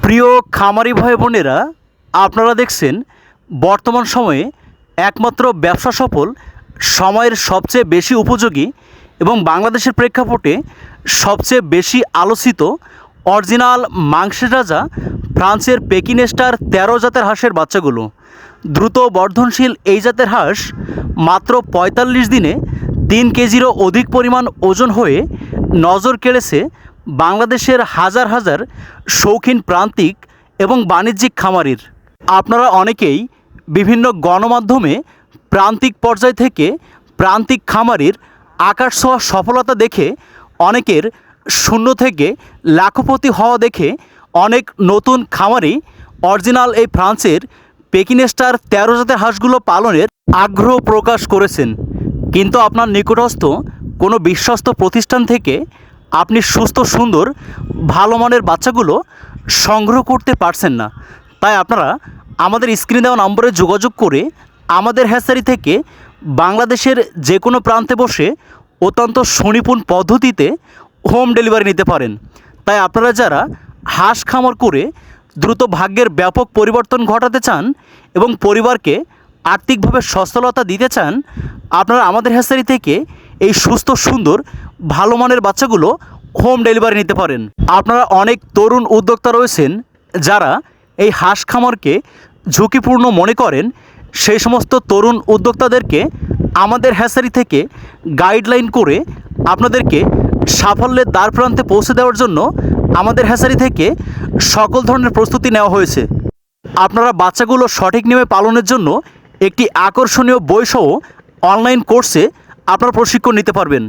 প্রিয় খামারি ভাই বোনেরা, আপনারা দেখছেন বর্তমান সময়ে একমাত্র ব্যবসা সফল, সময়ের সবচেয়ে বেশি উপযোগী এবং বাংলাদেশের প্রেক্ষাপটে সবচেয়ে বেশি আলোচিত অরিজিনাল মাংসের রাজা ফ্রান্সের পেকিনেস্টার ১৩ জাতের হাঁসের বাচ্চাগুলো। দ্রুত বর্ধনশীল এই জাতের হাঁস মাত্র ৪৫ দিনে ৩ কেজিরও অধিক পরিমাণ ওজন হয়ে নজর কেড়েছে বাংলাদেশের হাজার হাজার শৌখিন প্রান্তিক এবং বাণিজ্যিক খামারির। আপনারা অনেকেই বিভিন্ন গণমাধ্যমে প্রান্তিক পর্যায় থেকে প্রান্তিক খামারির আকাশ ছোঁয়া সফলতা দেখে, অনেকের শূন্য থেকে লাখপতি হওয়া দেখে অনেক নতুন খামারি অরিজিনাল এই ফ্রান্সের পেকিনেস্টার ১৩ জাতের হাঁসগুলো পালনের আগ্রহ প্রকাশ করেছেন। কিন্তু আপনার নিকটস্থ কোনো বিশ্বস্ত প্রতিষ্ঠান থেকে আপনি সুস্থ সুন্দর ভালো মানের বাচ্চাগুলো সংগ্রহ করতে পারছেন না। তাই আপনারা আমাদের স্ক্রিনে দেওয়া নম্বরে যোগাযোগ করে আমাদের হ্যাচারি থেকে বাংলাদেশের যে কোনো প্রান্তে বসে অত্যন্ত সুনিপুণ পদ্ধতিতে হোম ডেলিভারি নিতে পারেন। তাই আপনারা যারা হাঁস খামার করে দ্রুত ভাগ্যের ব্যাপক পরিবর্তন ঘটাতে চান এবং পরিবারকে আর্থিকভাবে সচ্ছলতা দিতে চান, আপনারা আমাদের হ্যাচারি থেকে এই সুস্থ সুন্দর ভালো মানের বাচ্চাগুলো হোম ডেলিভারি নিতে পারেন। আপনারা অনেক তরুণ উদ্যোক্তা রয়েছেন যারা এই হাঁস খামারকে ঝুঁকিপূর্ণ মনে করেন। সেই সমস্ত তরুণ উদ্যোক্তাদেরকে আমাদের হ্যাচারি থেকে গাইডলাইন করে আপনাদেরকে সাফল্যের দ্বার প্রান্তে পৌঁছে দেওয়ার জন্য আমাদের হ্যাচারি থেকে সকল ধরনের প্রস্তুতি নেওয়া হয়েছে। আপনারা বাচ্চাগুলো সঠিক নিয়মে পালনের জন্য একটি আকর্ষণীয় বইসহ অনলাইন কোর্সে আপনারা প্রশিক্ষণ নিতে পারবেন।